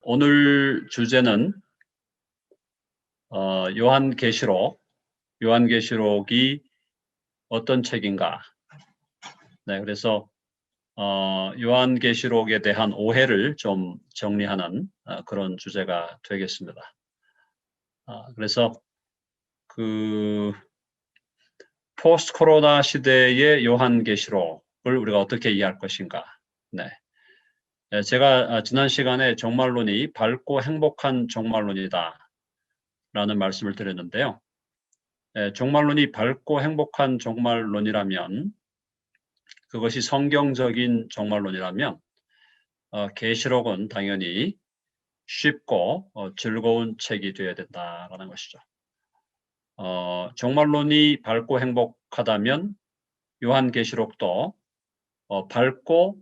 오늘 주제는 요한계시록이 어떤 책인가? 네, 그래서 요한계시록에 대한 오해를 좀 정리하는 그런 주제가 되겠습니다. 그래서 그 포스트 코로나 시대의 요한계시록을 우리가 어떻게 이해할 것인가? 네. 제가 지난 시간에 종말론이 밝고 행복한 종말론이다 라는 말씀을 드렸는데요. 종말론이 밝고 행복한 종말론이라면, 그것이 성경적인 종말론이라면 계시록은 당연히 쉽고 즐거운 책이 되어야 된다라는 것이죠. 종말론이 밝고 행복하다면 요한계시록도 밝고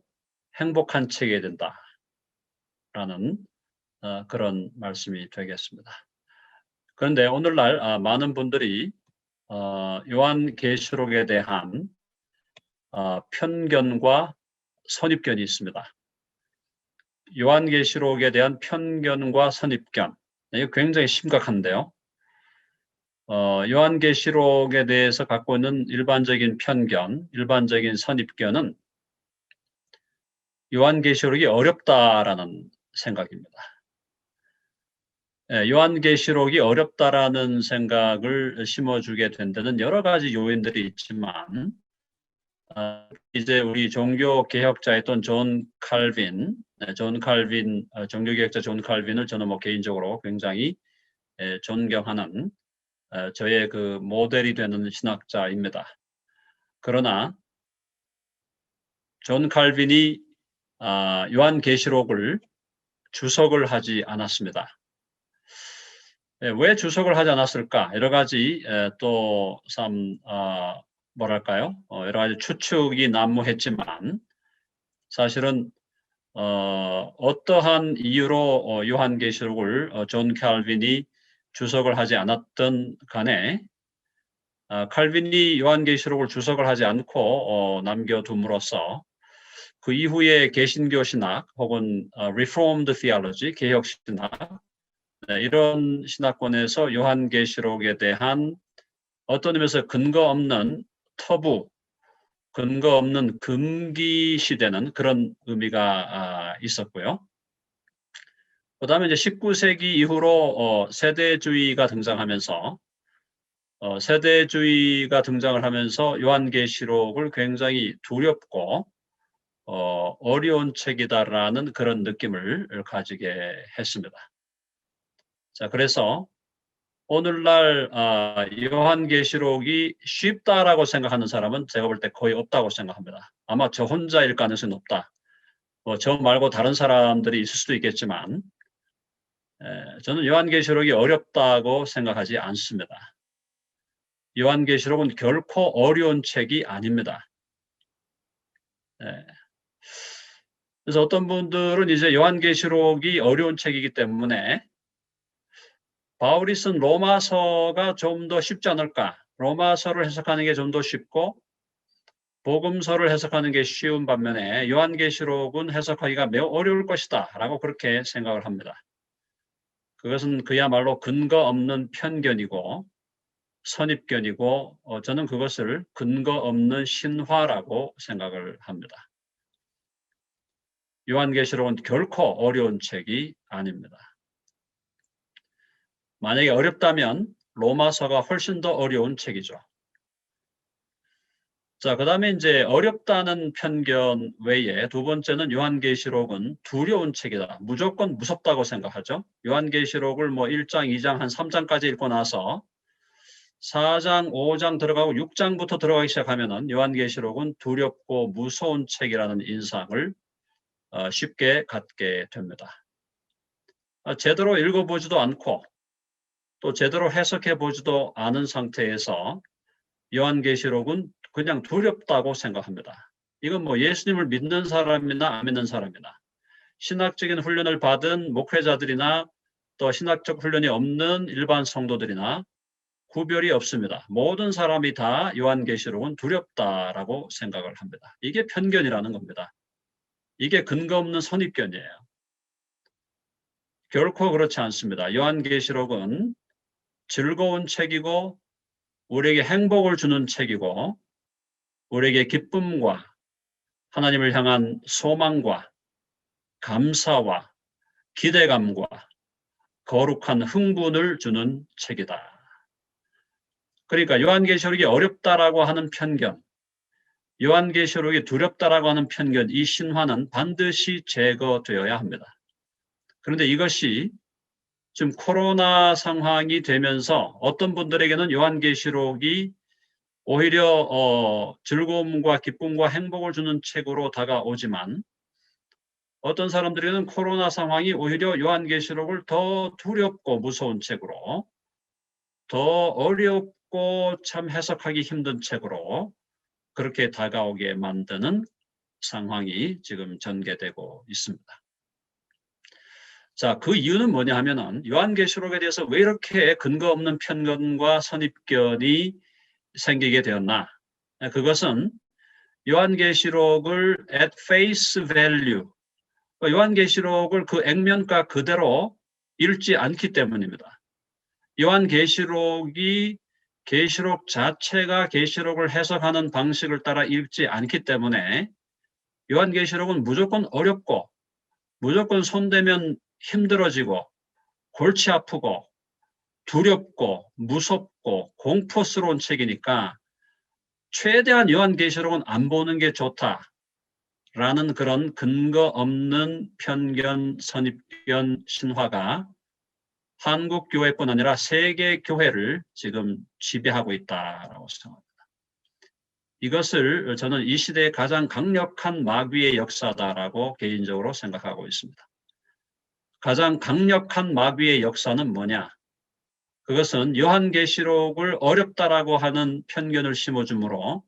행복한 책이 된다라는 그런 말씀이 되겠습니다. 그런데 오늘날 많은 분들이 요한계시록에 대한 편견과 선입견이 있습니다. 요한계시록에 대한 편견과 선입견, 이거 굉장히 심각한데요. 요한계시록에 대해서 갖고 있는 일반적인 편견, 일반적인 선입견은 요한계시록이 어렵다라는 생각입니다. 요한계시록이 어렵다라는 생각을 심어주게 된 데는 여러 가지 요인들이 있지만, 이제 우리 종교 개혁자였던 존 칼빈, 종교 개혁자 존 칼빈을 저는 개인적으로 굉장히 존경하는 저의 그 모델이 되는 신학자입니다. 그러나 존 칼빈이 요한계시록을 주석을 하지 않았습니다. 왜 주석을 하지 않았을까? 여러 가지 또 뭐랄까요? 여러 가지 추측이 난무했지만, 사실은 어떠한 이유로 요한계시록을 존 칼빈이 주석을 하지 않았던 간에 칼빈이 요한계시록을 주석을 하지 않고 남겨둠으로써 그 이후에 개신교 신학 혹은 Reformed Theology, 개혁 신학, 이런 신학권에서 요한계시록에 대한 어떤 의미에서 근거 없는 터부, 근거 없는 금기시되는 그런 의미가 있었고요. 그 다음에 이제 19세기 이후로 세대주의가 등장하면서 요한계시록을 굉장히 두렵고 어려운 책이다라는 그런 느낌을 가지게 했습니다. 자, 그래서 오늘날 요한계시록이 쉽다라고 생각하는 사람은 제가 볼 때 거의 없다고 생각합니다. 아마 저 혼자일 가능성이 높다. 저 말고 다른 사람들이 있을 수도 있겠지만, 저는 요한계시록이 어렵다고 생각하지 않습니다. 요한계시록은 결코 어려운 책이 아닙니다. 그래서 어떤 분들은 이제 요한계시록이 어려운 책이기 때문에 바울이 쓴 로마서가 좀 더 쉽지 않을까? 로마서를 해석하는 게 좀 더 쉽고 복음서를 해석하는 게 쉬운 반면에 요한계시록은 해석하기가 매우 어려울 것이다 라고 그렇게 생각을 합니다. 그것은 그야말로 근거 없는 편견이고 선입견이고 저는 그것을 근거 없는 신화라고 생각을 합니다. 요한계시록은 결코 어려운 책이 아닙니다. 만약에 어렵다면 로마서가 훨씬 더 어려운 책이죠. 자, 그 다음에 이제 어렵다는 편견 외에 두 번째는 요한계시록은 두려운 책이다. 무조건 무섭다고 생각하죠. 요한계시록을 1장, 2장, 한 3장까지 읽고 나서 4장, 5장 들어가고 6장부터 들어가기 시작하면은 요한계시록은 두렵고 무서운 책이라는 인상을 쉽게 갖게 됩니다. 제대로 읽어보지도 않고 또 제대로 해석해 보지도 않은 상태에서 요한계시록은 그냥 두렵다고 생각합니다. 이건 예수님을 믿는 사람이나 안 믿는 사람이나 신학적인 훈련을 받은 목회자들이나 또 신학적 훈련이 없는 일반 성도들이나 구별이 없습니다. 모든 사람이 다 요한계시록은 두렵다라고 생각을 합니다. 이게 편견이라는 겁니다. 이게 근거 없는 선입견이에요. 결코 그렇지 않습니다. 요한계시록은 즐거운 책이고 우리에게 행복을 주는 책이고 우리에게 기쁨과 하나님을 향한 소망과 감사와 기대감과 거룩한 흥분을 주는 책이다. 그러니까 요한계시록이 어렵다라고 하는 편견, 요한계시록이 두렵다라고 하는 편견, 이 신화는 반드시 제거되어야 합니다. 그런데 이것이 지금 코로나 상황이 되면서 어떤 분들에게는 요한계시록이 오히려 즐거움과 기쁨과 행복을 주는 책으로 다가오지만 어떤 사람들에게는 코로나 상황이 오히려 요한계시록을 더 두렵고 무서운 책으로, 더 어렵고 참 해석하기 힘든 책으로 그렇게 다가오게 만드는 상황이 지금 전개되고 있습니다. 자, 그 이유는 뭐냐 하면은 요한계시록에 대해서 왜 이렇게 근거 없는 편견과 선입견이 생기게 되었나? 그것은 요한계시록을 at face value, 요한계시록을 그 액면가 그대로 읽지 않기 때문입니다. 요한계시록이 계시록 자체가 계시록을 해석하는 방식을 따라 읽지 않기 때문에 요한계시록은 무조건 어렵고 무조건 손대면 힘들어지고 골치 아프고 두렵고 무섭고 공포스러운 책이니까 최대한 요한계시록은 안 보는 게 좋다라는 그런 근거 없는 편견, 선입견, 신화가 한국 교회뿐 아니라 세계 교회를 지금 지배하고 있다라고 생각합니다. 이것을 저는 이 시대의 가장 강력한 마귀의 역사다라고 개인적으로 생각하고 있습니다. 가장 강력한 마귀의 역사는 뭐냐? 그것은 요한계시록을 어렵다라고 하는 편견을 심어주므로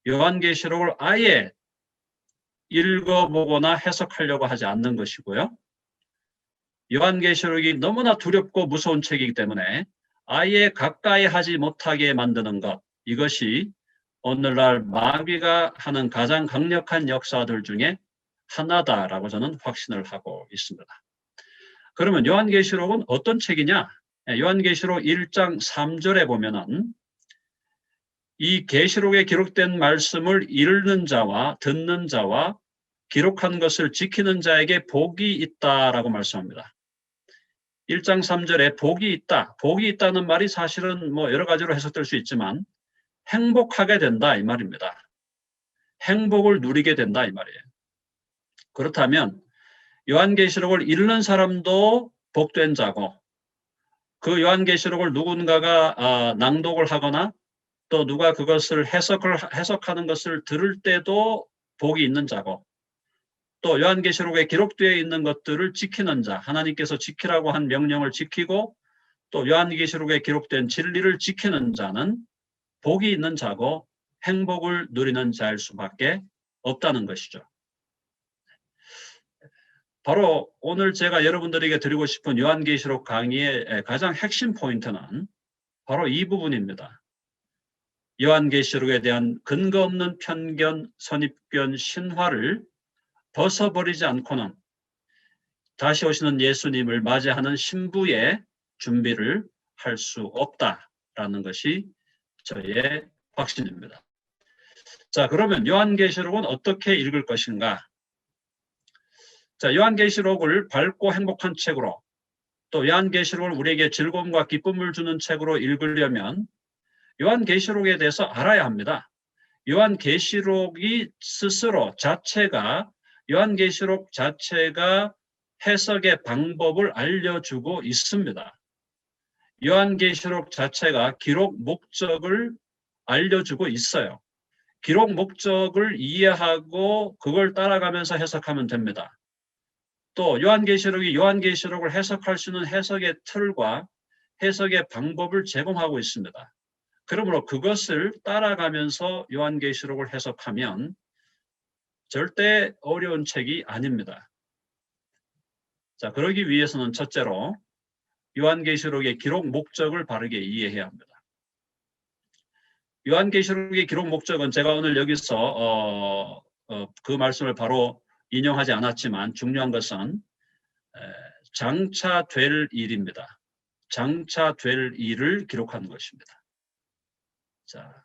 요한계시록을 아예 읽어보거나 해석하려고 하지 않는 것이고요. 요한계시록이 너무나 두렵고 무서운 책이기 때문에 아예 가까이 하지 못하게 만드는 것, 이것이 오늘날 마귀가 하는 가장 강력한 역사들 중에 하나다라고 저는 확신을 하고 있습니다. 그러면 요한계시록은 어떤 책이냐? 요한계시록 1장 3절에 보면은 이 계시록에 기록된 말씀을 읽는 자와 듣는 자와 기록한 것을 지키는 자에게 복이 있다라고 말씀합니다. 1장 3절에 복이 있다. 복이 있다는 말이 사실은 뭐 여러 가지로 해석될 수 있지만 행복하게 된다 이 말입니다. 행복을 누리게 된다 이 말이에요. 그렇다면 요한계시록을 읽는 사람도 복된 자고 그 요한계시록을 누군가가 낭독을 하거나 또 누가 그것을 해석하는 것을 들을 때도 복이 있는 자고 또 요한계시록에 기록되어 있는 것들을 지키는 자, 하나님께서 지키라고 한 명령을 지키고 또 요한계시록에 기록된 진리를 지키는 자는 복이 있는 자고 행복을 누리는 자일 수밖에 없다는 것이죠. 바로 오늘 제가 여러분들에게 드리고 싶은 요한계시록 강의의 가장 핵심 포인트는 바로 이 부분입니다. 요한계시록에 대한 근거 없는 편견, 선입견, 신화를 벗어버리지 않고는 다시 오시는 예수님을 맞이하는 신부의 준비를 할 수 없다라는 것이 저의 확신입니다. 자, 그러면 요한계시록은 어떻게 읽을 것인가? 자, 요한계시록을 밝고 행복한 책으로 또 요한계시록을 우리에게 즐거움과 기쁨을 주는 책으로 읽으려면 요한계시록에 대해서 알아야 합니다. 요한계시록이 스스로 요한계시록 자체가 해석의 방법을 알려주고 있습니다. 요한계시록 자체가 기록 목적을 알려주고 있어요. 기록 목적을 이해하고 그걸 따라가면서 해석하면 됩니다. 또 요한계시록이 요한계시록을 해석할 수 있는 해석의 틀과 해석의 방법을 제공하고 있습니다. 그러므로 그것을 따라가면서 요한계시록을 해석하면 절대 어려운 책이 아닙니다. 자, 그러기 위해서는 첫째로 요한계시록의 기록 목적을 바르게 이해해야 합니다. 요한계시록의 기록 목적은 제가 오늘 여기서 그 말씀을 바로 인용하지 않았지만 중요한 것은 장차 될 일입니다. 장차 될 일을 기록한 것입니다. 자,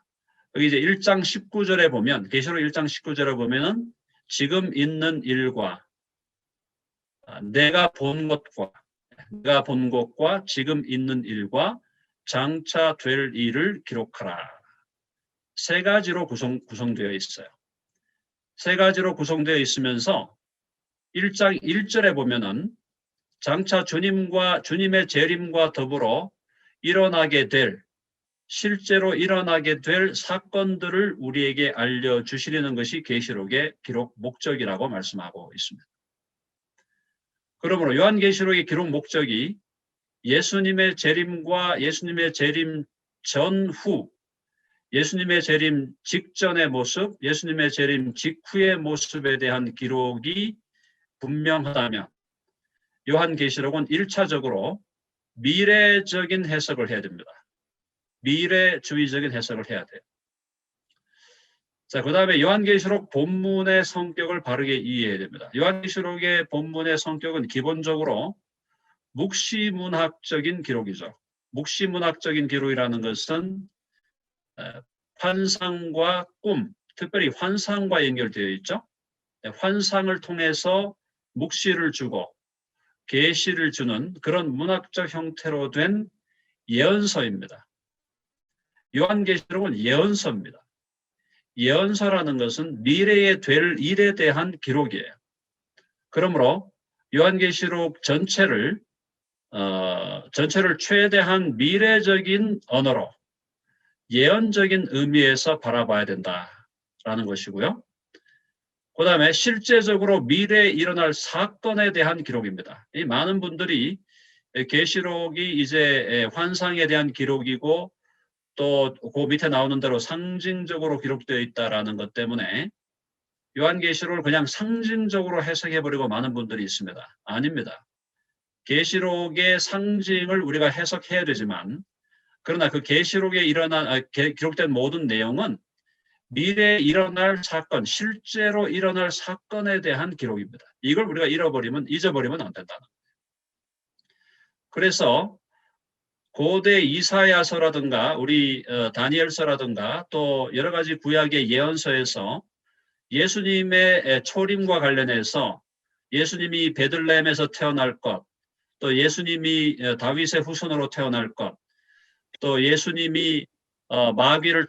여기 이제 1장 19절에 보면, 계시록 1장 19절에 보면은 지금 있는 일과 내가 본 것과 지금 있는 일과 장차 될 일을 기록하라. 세 가지로 구성되어 있어요. 세 가지로 구성되어 있으면서 1장 1절에 보면은 장차 주님의 재림과 더불어 일어나게 될, 실제로 일어나게 될 사건들을 우리에게 알려주시려는 것이 계시록의 기록 목적이라고 말씀하고 있습니다. 그러므로 요한계시록의 기록 목적이 예수님의 재림과 예수님의 재림 전후, 예수님의 재림 직전의 모습, 예수님의 재림 직후의 모습에 대한 기록이 분명하다면 요한계시록은 1차적으로 미래적인 해석을 해야 됩니다. 미래주의적인 해석을 해야 돼요. 자, 그 다음에 요한계시록 본문의 성격을 바르게 이해해야 됩니다. 요한계시록의 본문의 성격은 기본적으로 묵시문학적인 기록이죠. 묵시문학적인 기록이라는 것은 환상과 꿈, 특별히 환상과 연결되어 있죠. 환상을 통해서 묵시를 주고 계시를 주는 그런 문학적 형태로 된 예언서입니다. 요한계시록은 예언서입니다. 예언서라는 것은 미래에 될 일에 대한 기록이에요. 그러므로 요한계시록 전체를 최대한 미래적인 언어로 예언적인 의미에서 바라봐야 된다라는 것이고요. 그 다음에 실제적으로 미래에 일어날 사건에 대한 기록입니다. 이 많은 분들이 계시록이 이제 환상에 대한 기록이고 또 그 밑에 나오는 대로 상징적으로 기록되어 있다라는 것 때문에 요한계시록을 그냥 상징적으로 해석해버리고 많은 분들이 있습니다. 아닙니다. 계시록의 상징을 우리가 해석해야 되지만 그러나 그 계시록에 기록된 모든 내용은 미래에 일어날 사건, 실제로 일어날 사건에 대한 기록입니다. 이걸 우리가 잊어버리면 안 된다는 거예요. 그래서 고대 이사야서라든가 우리 다니엘서라든가 또 여러 가지 구약의 예언서에서 예수님의 초림과 관련해서 예수님이 베들레헴에서 태어날 것, 또 예수님이 다윗의 후손으로 태어날 것, 또 예수님이 나귀를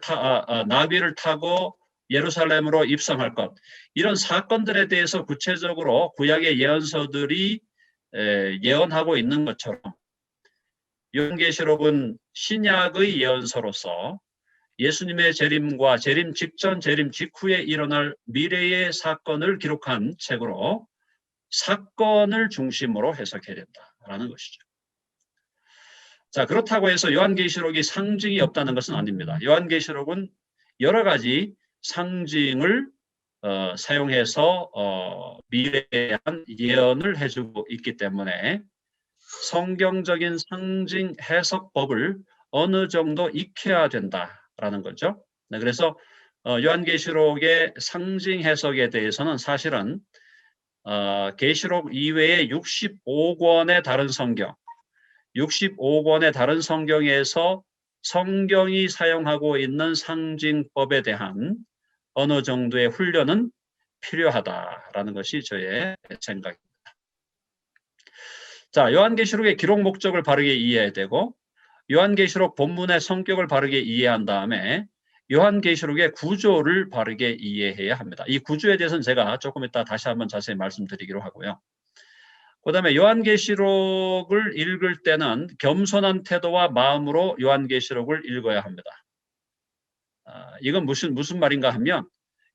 타고 예루살렘으로 입성할 것, 이런 사건들에 대해서 구체적으로 구약의 예언서들이 예언하고 있는 것처럼 요한계시록은 신약의 예언서로서 예수님의 재림과 재림 직전, 재림 직후에 일어날 미래의 사건을 기록한 책으로 사건을 중심으로 해석해야 된다라는 것이죠. 자, 그렇다고 해서 요한계시록이 상징이 없다는 것은 아닙니다. 요한계시록은 여러 가지 상징을 사용해서 미래에 대한 예언을 해주고 있기 때문에 성경적인 상징 해석법을 어느 정도 익혀야 된다라는 거죠. 네, 그래서 요한계시록의 상징 해석에 대해서는 사실은 계시록 이외의 65권의 다른 성경, 65권의 다른 성경에서 성경이 사용하고 있는 상징법에 대한 어느 정도의 훈련은 필요하다라는 것이 저의 생각입니다. 자, 요한계시록의 기록 목적을 바르게 이해해야 되고 요한계시록 본문의 성격을 바르게 이해한 다음에 요한계시록의 구조를 바르게 이해해야 합니다. 이 구조에 대해서는 제가 조금 이따 다시 한번 자세히 말씀드리기로 하고요. 그 다음에 요한계시록을 읽을 때는 겸손한 태도와 마음으로 요한계시록을 읽어야 합니다. 이건 무슨 말인가 하면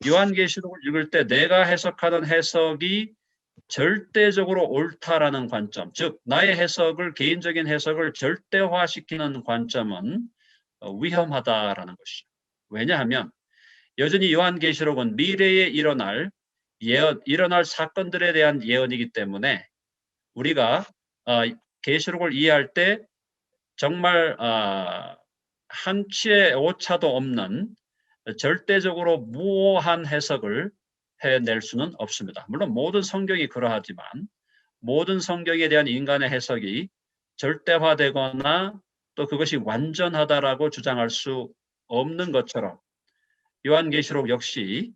요한계시록을 읽을 때 내가 해석하는 해석이 절대적으로 옳다라는 관점, 즉 나의 해석을, 개인적인 해석을 절대화시키는 관점은 위험하다라는 것이죠. 왜냐하면 여전히 요한계시록은 미래에 일어날 사건들에 대한 예언이기 때문에 우리가 계시록을 이해할 때 정말 한치의 오차도 없는 절대적으로 무오한 해석을 해낼 수는 없습니다. 물론 모든 성경이 그러하지만 모든 성경에 대한 인간의 해석이 절대화되거나 또 그것이 완전하다라고 주장할 수 없는 것처럼 요한계시록 역시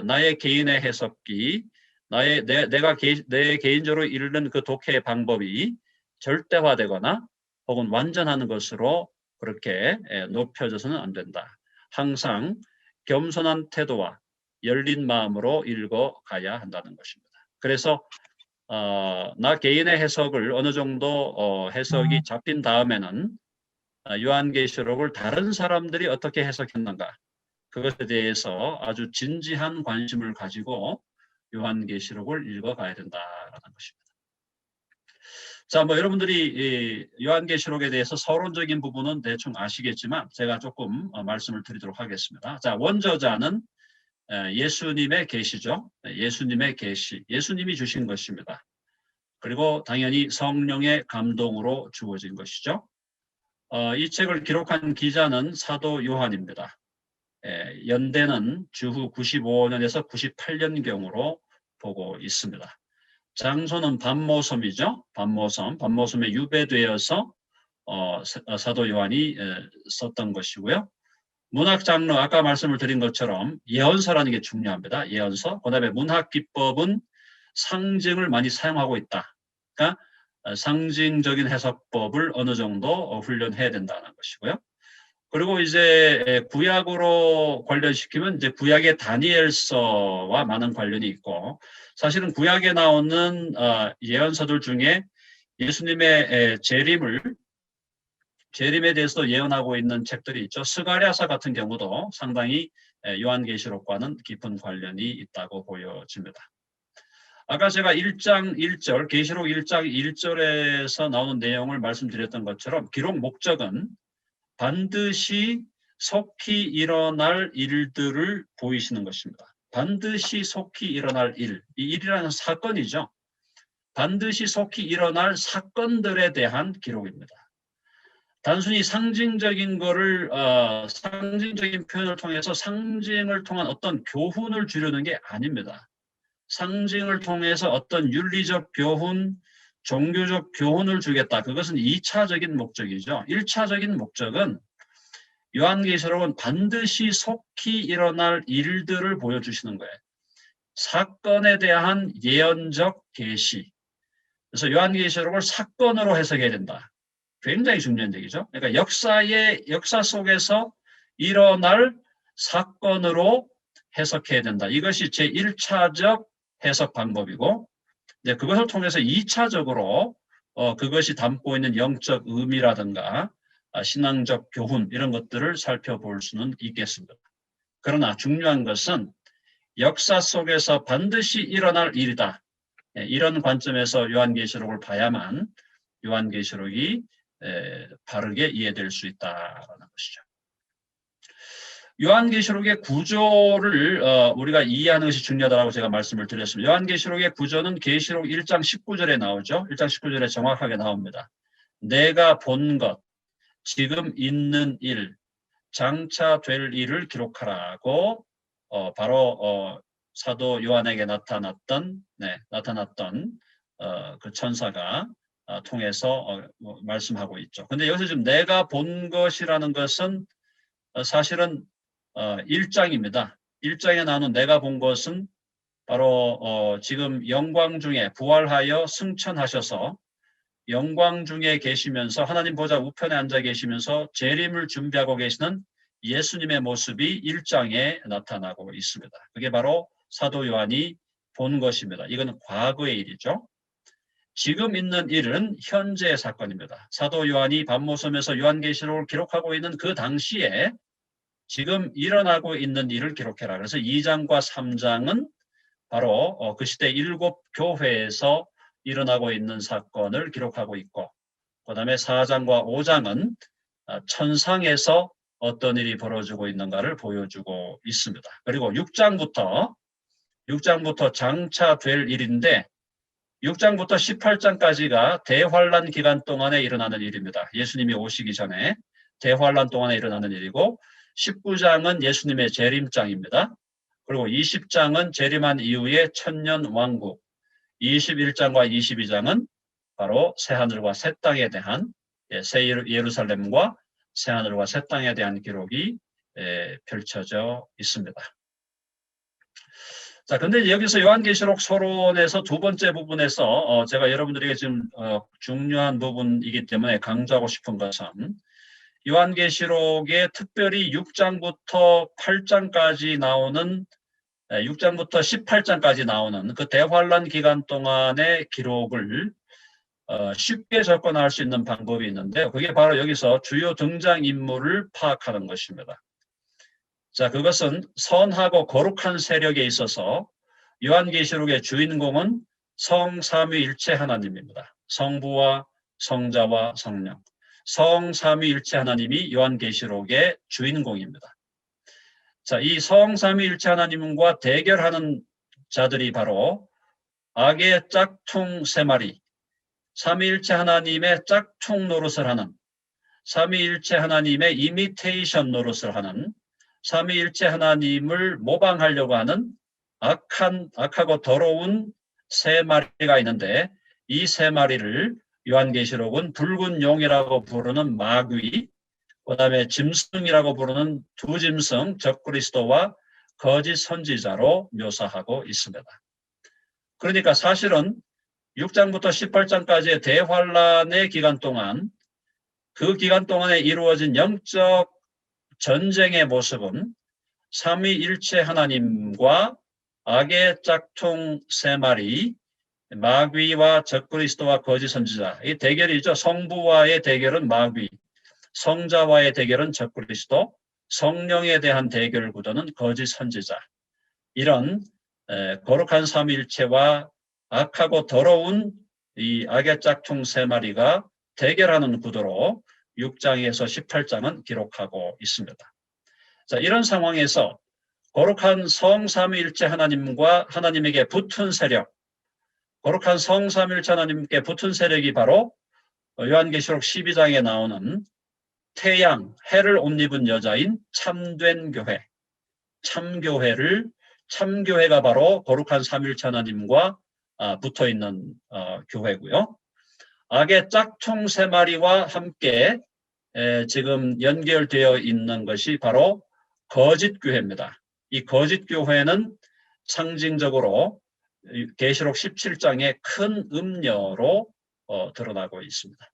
나의 개인의 해석기, 내 개인적으로 이르는 그 독해의 방법이 절대화되거나 혹은 완전한 것으로 그렇게 높여져서는 안 된다. 항상 겸손한 태도와 열린 마음으로 읽어가야 한다는 것입니다. 그래서 나 개인의 해석을 어느 정도 해석이 잡힌 다음에는 요한계시록을 다른 사람들이 어떻게 해석했는가 그것에 대해서 아주 진지한 관심을 가지고 요한계시록을 읽어가야 된다라는 것입니다. 자, 뭐 여러분들이 요한계시록에 대해서 서론적인 부분은 대충 아시겠지만 제가 조금 말씀을 드리도록 하겠습니다. 자, 원저자는 예수님의 계시죠. 예수님의 계시, 예수님이 주신 것입니다. 그리고 당연히 성령의 감동으로 주어진 것이죠. 이 책을 기록한 기자는 사도 요한입니다. 연대는 주후 95년에서 98년경으로 보고 있습니다. 장소는 반모섬이죠. 반모섬에 유배되어서 사도 요한이 썼던 것이고요. 문학 장르 아까 말씀을 드린 것처럼 예언서라는 게 중요합니다. 예언서. 그다음에 문학 기법은 상징을 많이 사용하고 있다. 그러니까 상징적인 해석법을 어느 정도 훈련해야 된다는 것이고요. 그리고 이제 구약으로 관련시키면 이제 구약의 다니엘서와 많은 관련이 있고 사실은 구약에 나오는 예언서들 중에 예수님의 재림에 대해서도 예언하고 있는 책들이 있죠. 스가랴서 같은 경우도 상당히 요한계시록과는 깊은 관련이 있다고 보여집니다. 아까 제가 1장 1절, 계시록 1장 1절에서 나오는 내용을 말씀드렸던 것처럼 기록 목적은 반드시 속히 일어날 일들을 보이시는 것입니다. 반드시 속히 일어날 일, 이 일이라는 사건이죠. 반드시 속히 일어날 사건들에 대한 기록입니다. 단순히 상징적인 거를 상징적인 표현을 통해서 상징을 통한 어떤 교훈을 주려는 게 아닙니다. 상징을 통해서 어떤 윤리적 교훈, 종교적 교훈을 주겠다. 그것은 2차적인 목적이죠. 1차적인 목적은 요한계시록은 반드시 속히 일어날 일들을 보여주시는 거예요. 사건에 대한 예언적 계시. 그래서 요한계시록을 사건으로 해석해야 된다. 굉장히 중요한 얘기죠. 그러니까 역사 속에서 일어날 사건으로 해석해야 된다. 이것이 제1차적 해석 방법이고 그것을 통해서 2차적으로 그것이 담고 있는 영적 의미라든가 신앙적 교훈 이런 것들을 살펴볼 수는 있겠습니다. 그러나 중요한 것은 역사 속에서 반드시 일어날 일이다. 이런 관점에서 요한계시록을 봐야만 요한계시록이 바르게 이해될 수 있다는 것이죠. 요한계시록의 구조를 우리가 이해하는 것이 중요하다고 제가 말씀을 드렸습니다. 요한계시록의 구조는 계시록 1장 19절에 나오죠. 1장 19절에 정확하게 나옵니다. 내가 본 것, 지금 있는 일, 장차 될 일을 기록하라고 바로 사도 요한에게 나타났던 그 천사가 통해서 말씀하고 있죠. 근데 여기서 지금 내가 본 것이라는 것은 사실은 1장입니다. 1장에 나오는 내가 본 것은 바로 지금 영광 중에 부활하여 승천하셔서 영광 중에 계시면서 하나님 보좌 우편에 앉아 계시면서 재림을 준비하고 계시는 예수님의 모습이 1장에 나타나고 있습니다. 그게 바로 사도 요한이 본 것입니다. 이건 과거의 일이죠. 지금 있는 일은 현재의 사건입니다. 사도 요한이 반모섬에서 요한계시록을 기록하고 있는 그 당시에 지금 일어나고 있는 일을 기록해라. 그래서 2장과 3장은 바로 그 시대 7교회에서 일어나고 있는 사건을 기록하고 있고 그 다음에 4장과 5장은 천상에서 어떤 일이 벌어지고 있는가를 보여주고 있습니다. 그리고 6장부터 장차 될 일인데 6장부터 18장까지가 대환란 기간 동안에 일어나는 일입니다. 예수님이 오시기 전에 대환란 동안에 일어나는 일이고 19장은 예수님의 재림장입니다. 그리고 20장은 재림한 이후의 천년 왕국, 21장과 22장은 바로 새하늘과 새 땅에 대한 새 예루살렘과 새하늘과 새 땅에 대한 기록이 펼쳐져 있습니다. 자, 근데 여기서 요한계시록 서론에서 두 번째 부분에서 제가 여러분들에게 지금 중요한 부분이기 때문에 강조하고 싶은 것은 요한계시록에 특별히 6장부터 8장까지 나오는 6장부터 18장까지 나오는 그 대환란 기간 동안의 기록을 쉽게 접근할 수 있는 방법이 있는데요. 그게 바로 여기서 주요 등장인물을 파악하는 것입니다. 자, 그것은 선하고 거룩한 세력에 있어서 요한계시록의 주인공은 성삼위일체 하나님입니다. 성부와 성자와 성령. 성삼위일체 하나님이 요한계시록의 주인공입니다. 자, 이 성삼위일체 하나님과 대결하는 자들이 바로 악의 짝퉁 세 마리, 삼위일체 하나님의 짝퉁 노릇을 하는, 삼위일체 하나님의 이미테이션 노릇을 하는, 삼위일체 하나님을 모방하려고 하는 악하고 더러운 세 마리가 있는데, 이 세 마리를 요한계시록은 붉은 용이라고 부르는 마귀, 그 다음에 짐승이라고 부르는 두 짐승, 적그리스도와 거짓 선지자로 묘사하고 있습니다. 그러니까 사실은 6장부터 18장까지의 대환란의 기간 동안, 그 기간 동안에 이루어진 영적 전쟁의 모습은 삼위일체 하나님과 악의 짝퉁 세 마리, 마귀와 적그리스도와 거짓 선지자, 이 대결이죠. 성부와의 대결은 마귀, 성자와의 대결은 적그리스도, 성령에 대한 대결 구도는 거짓 선지자. 이런 거룩한 삼위일체와 악하고 더러운 이 악의 짝퉁 세 마리가 대결하는 구도로 6장에서 18장은 기록하고 있습니다. 자, 이런 상황에서 거룩한 성삼위일체 하나님과 하나님에게 붙은 세력, 거룩한 성삼위일체 하나님께 붙은 세력이 바로 요한계시록 12장에 나오는 태양, 해를 옷 입은 여자인 참된 교회, 참교회가 바로 거룩한 삼위일체 하나님과 붙어있는 교회고요. 악의 짝퉁 세 마리와 함께 지금 연결되어 있는 것이 바로 거짓 교회입니다. 이 거짓 교회는 상징적으로 계시록 17장의 큰 음녀로 드러나고 있습니다.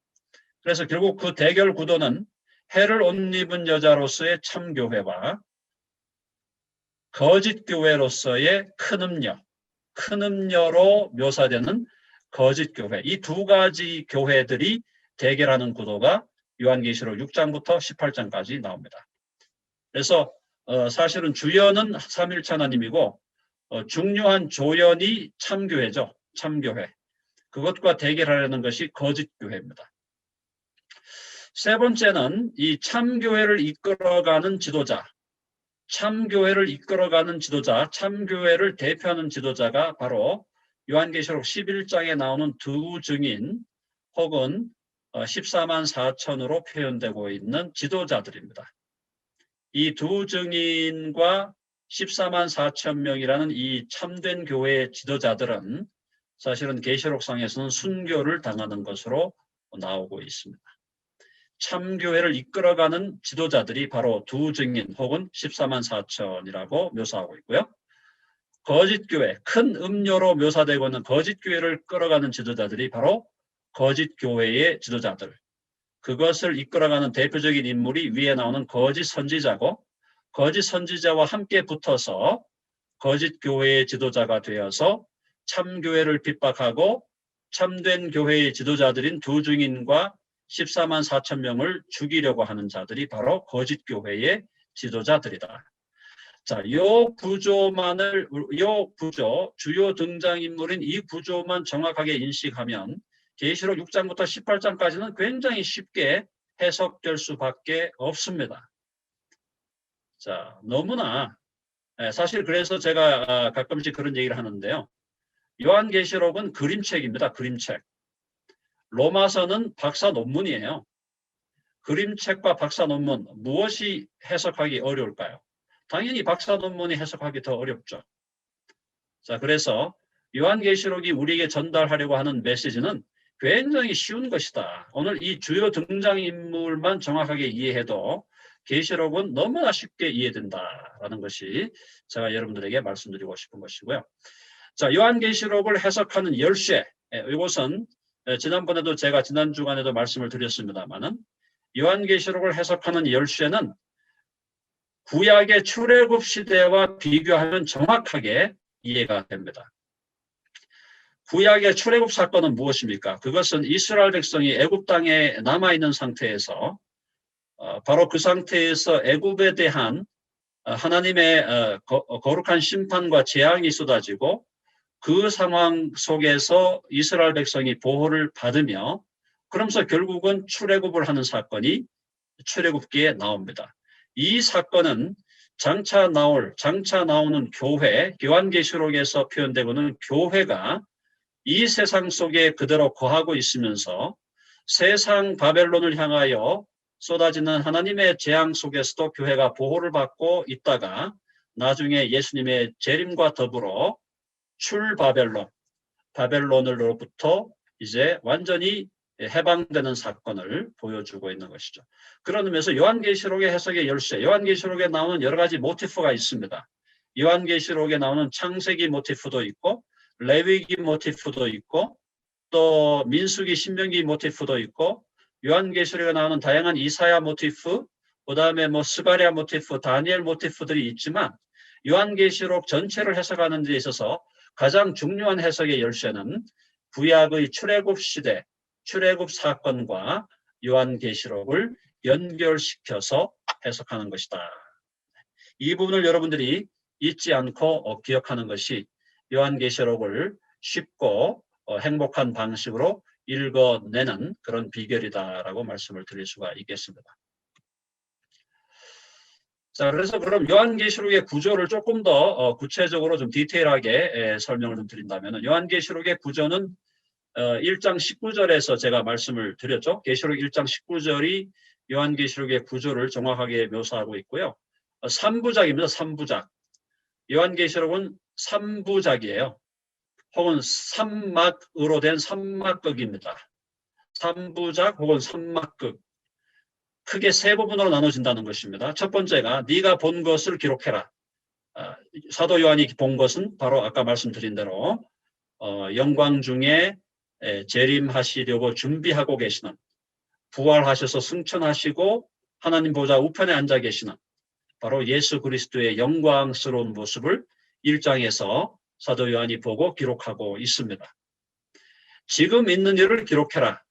그래서 결국 그 대결 구도는 해를 옷 입은 여자로서의 참교회와 거짓 교회로서의 큰 음녀로 묘사되는 거짓 교회, 이 두 가지 교회들이 대결하는 구도가 요한계시록 6장부터 18장까지 나옵니다. 그래서 사실은 주연은 삼위일체 하나님이고 중요한 조연이 참교회죠. 참교회. 그것과 대결하려는 것이 거짓 교회입니다. 세 번째는 이 참교회를 이끌어가는 지도자, 참교회를 대표하는 지도자가 바로 요한계시록 11장에 나오는 두 증인 혹은 14만 4천으로 표현되고 있는 지도자들입니다. 이 두 증인과 14만 4천 명이라는 이 참된 교회의 지도자들은 사실은 계시록상에서는 순교를 당하는 것으로 나오고 있습니다. 참교회를 이끌어가는 지도자들이 바로 두 증인 혹은 14만 4천이라고 묘사하고 있고요. 거짓교회, 큰 음료로 묘사되고 있는 거짓교회를 끌어가는 지도자들이 바로 거짓교회의 지도자들. 그것을 이끌어가는 대표적인 인물이 위에 나오는 거짓 선지자고, 거짓 선지자와 함께 붙어서 거짓교회의 지도자가 되어서 참교회를 핍박하고 참된 교회의 지도자들인 두 증인과 14만 4천 명을 죽이려고 하는 자들이 바로 거짓교회의 지도자들이다. 자, 요 구조, 주요 등장인물인 이 구조만 정확하게 인식하면 계시록 6장부터 18장까지는 굉장히 쉽게 해석될 수밖에 없습니다. 자, 너무나 사실 그래서 제가 가끔씩 그런 얘기를 하는데요. 요한계시록은 그림책입니다. 그림책. 로마서는 박사 논문이에요. 그림책과 박사 논문 무엇이 해석하기 어려울까요? 당연히 박사 논문이 해석하기 더 어렵죠. 자, 그래서 요한계시록이 우리에게 전달하려고 하는 메시지는 굉장히 쉬운 것이다. 오늘 이 주요 등장인물만 정확하게 이해해도 계시록은 너무나 쉽게 이해된다라는 것이 제가 여러분들에게 말씀드리고 싶은 것이고요. 자, 요한계시록을 해석하는 열쇠. 이것은 지난번에도 제가 지난 주간에도 말씀을 드렸습니다만은 요한계시록을 해석하는 열쇠는 구약의 출애굽 시대와 비교하면 정확하게 이해가 됩니다. 구약의 출애굽 사건은 무엇입니까? 그것은 이스라엘 백성이 애굽 땅에 남아있는 상태에서 바로 그 상태에서 애굽에 대한 하나님의 거룩한 심판과 재앙이 쏟아지고 그 상황 속에서 이스라엘 백성이 보호를 받으며 그러면서 결국은 출애굽을 하는 사건이 출애굽기에 나옵니다. 이 사건은 장차 나오는 교회, 요한계시록에서 표현되고는 교회가 이 세상 속에 그대로 거하고 있으면서 세상 바벨론을 향하여 쏟아지는 하나님의 재앙 속에서도 교회가 보호를 받고 있다가 나중에 예수님의 재림과 더불어 바벨론으로부터 이제 완전히 해방되는 사건을 보여주고 있는 것이죠. 그런 의미에서 요한계시록의 해석의 열쇠, 요한계시록에 나오는 여러 가지 모티프가 있습니다. 요한계시록에 나오는 창세기 모티프도 있고 레위기 모티프도 있고 또 민수기 신명기 모티프도 있고 요한계시록에 나오는 다양한 이사야 모티프, 그다음에 스가랴 모티프, 다니엘 모티프들이 있지만 요한계시록 전체를 해석하는 데 있어서 가장 중요한 해석의 열쇠는 구약의 출애굽 시대, 출애굽 사건과 요한계시록을 연결시켜서 해석하는 것이다. 이 부분을 여러분들이 잊지 않고 기억하는 것이 요한계시록을 쉽고 행복한 방식으로 읽어내는 그런 비결이다라고 말씀을 드릴 수가 있겠습니다. 자, 그래서 그럼 요한계시록의 구조를 조금 더 구체적으로 좀 디테일하게 설명을 좀 드린다면 요한계시록의 구조는 1장 19절에서 제가 말씀을 드렸죠. 계시록 1장 19절이 요한계시록의 구조를 정확하게 묘사하고 있고요. 3부작입니다. 3부작. 요한계시록은 3부작이에요. 혹은 3막으로 된 3막극입니다. 3부작 혹은 3막극. 크게 세 부분으로 나눠진다는 것입니다. 첫 번째가 네가 본 것을 기록해라. 사도 요한이 본 것은 바로 아까 말씀드린 대로 영광 중에 재림하시려고 준비하고 계시는, 부활하셔서 승천하시고 하나님 보좌 우편에 앉아 계시는 바로 예수 그리스도의 영광스러운 모습을 1장에서 사도 요한이 보고 기록하고 있습니다. 지금 있는 일을 기록해라.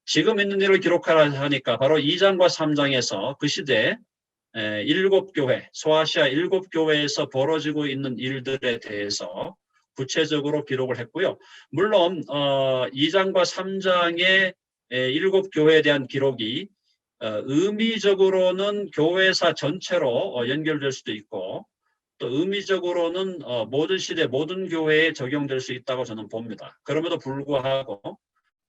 지금 있는 일을 기록하라 하니까 바로 2장과 3장에서 그 시대 7교회, 소아시아 7교회에서 벌어지고 있는 일들에 대해서 구체적으로 기록을 했고요. 물론 2장과 3장의 7교회에 대한 기록이 의미적으로는 교회사 전체로 연결될 수도 있고 또 의미적으로는 모든 시대 모든 교회에 적용될 수 있다고 저는 봅니다. 그럼에도 불구하고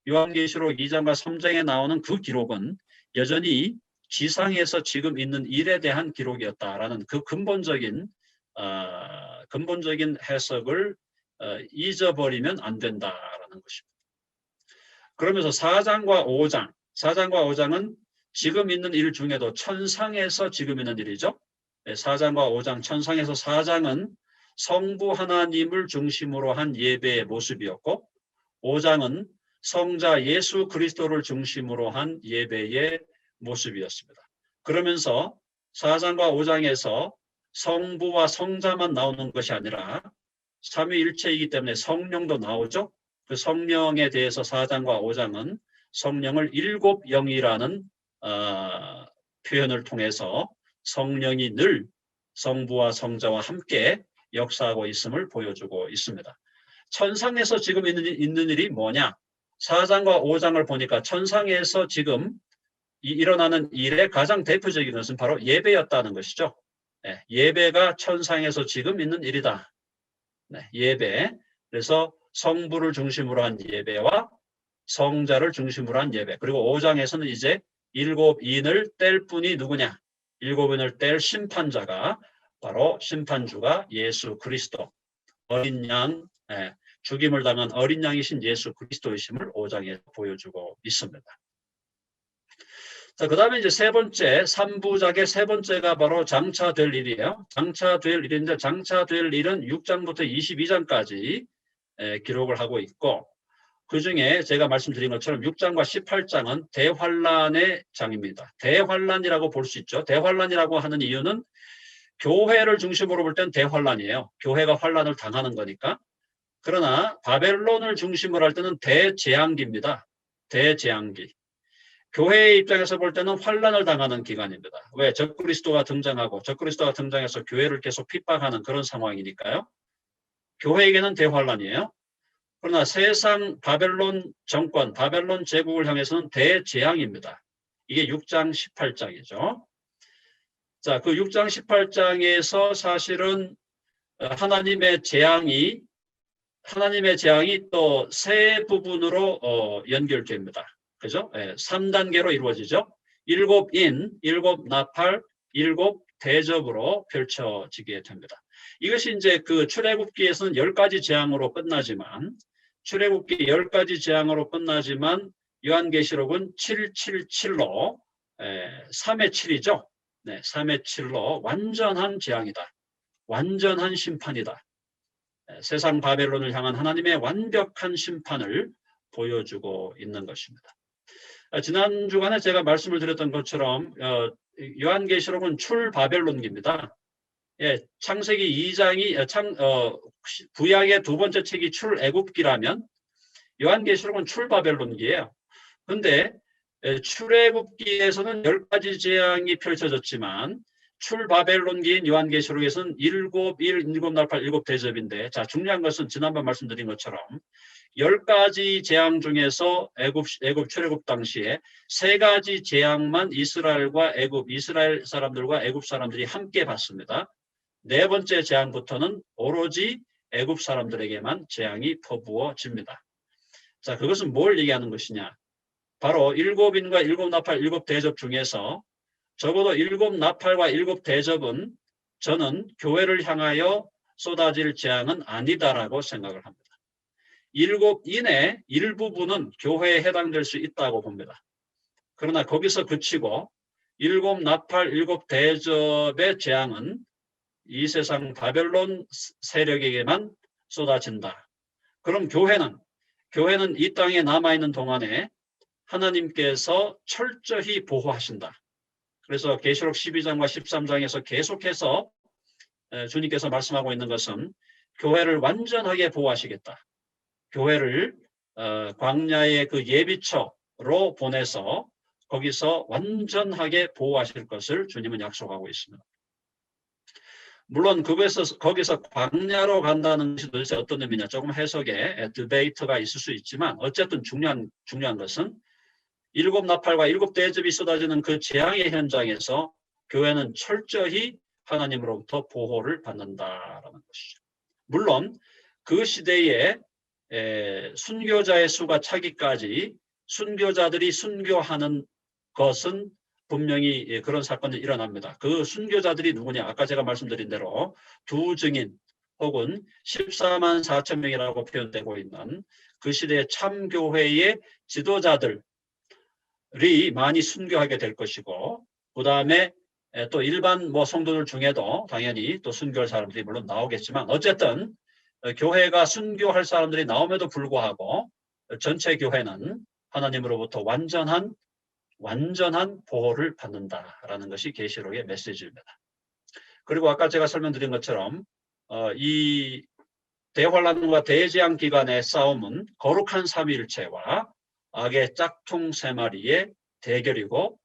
요한계시록 2장과 3장에 나오는 그 기록은 여전히 지상에서 지금 있는 일에 대한 기록이었다라는 그 근본적인 해석을 잊어버리면 안 된다라는 것입니다. 그러면서 4장과 5장은 지금 있는 일 중에도 천상에서 지금 있는 일이죠. 4장과 5장, 천상에서 4장은 성부 하나님을 중심으로 한 예배의 모습이었고 5장은 성자 예수 그리스도를 중심으로 한 예배의 모습이었습니다. 그러면서 4장과 5장에서 성부와 성자만 나오는 것이 아니라 삼위일체이기 때문에 성령도 나오죠. 그 성령에 대해서 4장과 5장은 성령을 일곱 영이라는 표현을 통해서 성령이 늘 성부와 성자와 함께 역사하고 있음을 보여주고 있습니다. 천상에서 지금 있는 일이 뭐냐? 4장과 5장을 보니까 천상에서 지금 일어나는 일의 가장 대표적인 것은 바로 예배였다는 것이죠. 네, 예배가 천상에서 지금 있는 일이다. 네, 예배. 그래서 성부를 중심으로 한 예배와 성자를 중심으로 한 예배. 그리고 5장에서는 이제 일곱 인을 뗄 분이 누구냐? 일곱 인을 뗄 심판자가 바로 심판주가 예수 그리스도 어린 양 죽임을 당한 어린 양이신 예수 그리스도이심을 5장에 보여주고 있습니다. 자, 그 다음에 이제 세 번째, 3부작의 세 번째가 바로 장차될 일이에요. 장차될 일인데, 장차될 일은 6장부터 22장까지 기록을 하고 있고, 그 중에 제가 말씀드린 것처럼 6장과 18장은 대환란의 장입니다. 대환란이라고 볼 수 있죠. 대환란이라고 하는 이유는 교회를 중심으로 볼 땐 대환란이에요. 교회가 환란을 당하는 거니까. 그러나 바벨론을 중심으로 할 때는 대재앙기입니다. 대재앙기. 교회의 입장에서 볼 때는 환란을 당하는 기간입니다. 왜? 적그리스도가 등장하고 적그리스도가 등장해서 교회를 계속 핍박하는 그런 상황이니까요. 교회에게는 대환란이에요. 그러나 세상 바벨론 정권, 바벨론 제국을 향해서는 대재앙입니다. 이게 6장 18장이죠. 자, 그 6장 18장에서 사실은 하나님의 재앙이 또 세 부분으로 연결됩니다. 그죠? 3단계로 이루어지죠. 7인, 7나팔, 7대접으로 펼쳐지게 됩니다. 이것이 이제 그 출애굽기에서는 10가지 재앙으로 끝나지만 출애굽기 10가지 재앙으로 끝나지만 요한계시록은 777로 3의 7이죠. 네, 3의 7로 완전한 재앙이다. 완전한 심판이다. 세상 바벨론을 향한 하나님의 완벽한 심판을 보여주고 있는 것입니다. 지난 주간에 제가 말씀을 드렸던 것처럼 요한계시록은 출바벨론기입니다. 예, 창세기 2장이 구약의 두 번째 책이 출애굽기라면 요한계시록은 출바벨론기예요. 그런데 출애굽기에서는 10가지 재앙이 펼쳐졌지만 출바벨론기인 요한계시록에서는 7일, 7나팔, 7대접인데, 자, 중요한 것은 지난번 말씀드린 것처럼 10가지 재앙 중에서 애굽 출애굽 당시에 3가지 재앙만 이스라엘 사람들과 애굽 사람들이 함께 받습니다. 4번째 재앙부터는 오로지 애굽 사람들에게만 재앙이 퍼부어집니다. 자, 그것은 뭘 얘기하는 것이냐? 바로 7인과 7나팔, 7대접 중에서 적어도 7나팔과 7대접은 저는 교회를 향하여 쏟아질 재앙은 아니다라고 생각을 합니다. 7인의 일부분은 교회에 해당될 수 있다고 봅니다. 그러나 거기서 그치고 7나팔, 7대접의 재앙은 이 세상 바벨론 세력에게만 쏟아진다. 그럼 교회는 이 땅에 남아있는 동안에 하나님께서 철저히 보호하신다. 그래서 계시록 12장과 13장에서 계속해서 주님께서 말씀하고 있는 것은 교회를 완전하게 보호하시겠다. 교회를 광야의 그 예비처로 보내서 거기서 완전하게 보호하실 것을 주님은 약속하고 있습니다. 물론 거기서 광야로 간다는 것이 도대체 어떤 의미냐, 조금 해석에 디베이트가 있을 수 있지만 어쨌든 중요한 것은 7나팔과 7대접이 쏟아지는 그 재앙의 현장에서 교회는 철저히 하나님으로부터 보호를 받는다라는 것이죠. 물론 그 시대에 순교자의 수가 차기까지 순교자들이 순교하는 것은 분명히 그런 사건이 일어납니다. 그 순교자들이 누구냐? 아까 제가 말씀드린 대로 두 증인 혹은 14만 4천 명이라고 표현되고 있는 그 시대의 참교회의 지도자들이 많이 순교하게 될 것이고, 그 다음에 또 일반 성도들 중에도 당연히 또 순교할 사람들이 물론 나오겠지만, 어쨌든 교회가 순교할 사람들이 나옴에도 불구하고 전체 교회는 하나님으로부터 완전한 보호를 받는다라는 것이 계시록의 메시지입니다. 그리고 아까 제가 설명드린 것처럼 이 대환란과 대재앙 기간의 싸움은 거룩한 삼위일체와 악의 짝퉁 세 마리의 대결이고,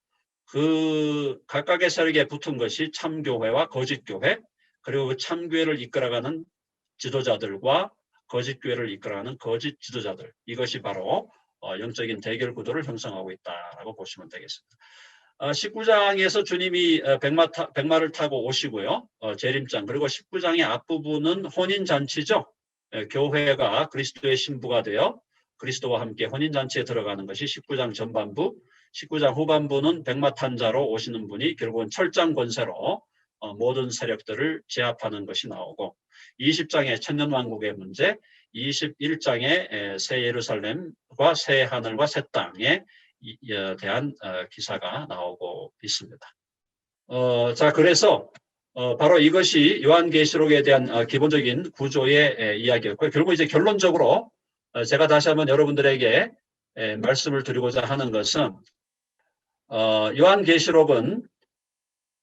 그 각각의 세력에 붙은 것이 참교회와 거짓교회, 그리고 그 참교회를 이끌어가는 지도자들과 거짓교회를 이끌어가는 거짓 지도자들, 이것이 바로 영적인 대결 구도를 형성하고 있다라고 보시면 되겠습니다. 19장에서 주님이 백마를 타고 오시고요. 재림장, 그리고 19장의 앞부분은 혼인잔치죠. 교회가 그리스도의 신부가 되어 그리스도와 함께 혼인잔치에 들어가는 것이 19장 전반부, 19장 후반부는 백마 탄 자로 오시는 분이 결국은 철장 권세로 모든 세력들을 제압하는 것이 나오고, 20장의 천년왕국의 문제, 21장의 새 예루살렘과 새 하늘과 새 땅에 대한 기사가 나오고 있습니다. 자, 그래서 바로 이것이 요한계시록에 대한 기본적인 구조의 이야기였고요. 결국 이제 결론적으로 제가 다시 한번 여러분들에게 말씀을 드리고자 하는 것은 요한계시록은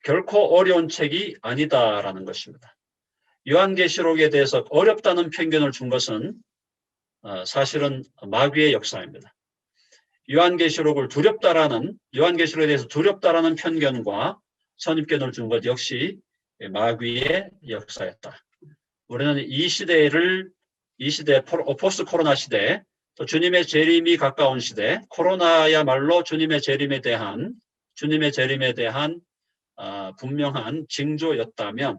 결코 어려운 책이 아니다라는 것입니다. 요한계시록에 대해서 어렵다는 편견을 준 것은 사실은 마귀의 역사입니다. 요한계시록에 대해서 두렵다라는 편견과 선입견을 준 것 역시 마귀의 역사였다. 우리는 이 시대 포스트 코로나 시대, 또 주님의 재림이 가까운 시대, 코로나야말로 주님의 재림에 대한 분명한 징조였다면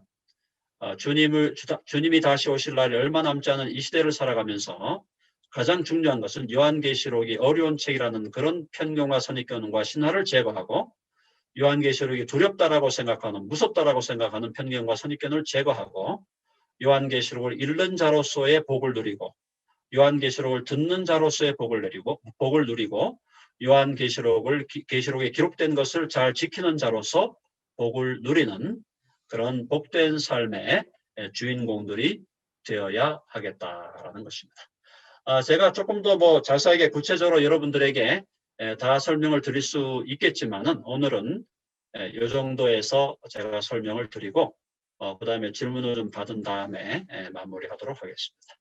주님이 다시 오실 날이 얼마 남지 않은 이 시대를 살아가면서 가장 중요한 것은 요한계시록이 어려운 책이라는 그런 편견과 선입견과 신화를 제거하고 요한계시록이 두렵다라고 생각하는, 무섭다라고 생각하는 편견과 선입견을 제거하고 요한계시록을 읽는 자로서의 복을 누리고 요한계시록을 듣는 자로서의 복을 누리고 계시록에 기록된 것을 잘 지키는 자로서 복을 누리는 그런 복된 삶의 주인공들이 되어야 하겠다라는 것입니다. 제가 조금 더 자세하게 구체적으로 여러분들에게 다 설명을 드릴 수 있겠지만은 오늘은 이 정도에서 제가 설명을 드리고 그 다음에 질문을 좀 받은 다음에 마무리하도록 하겠습니다.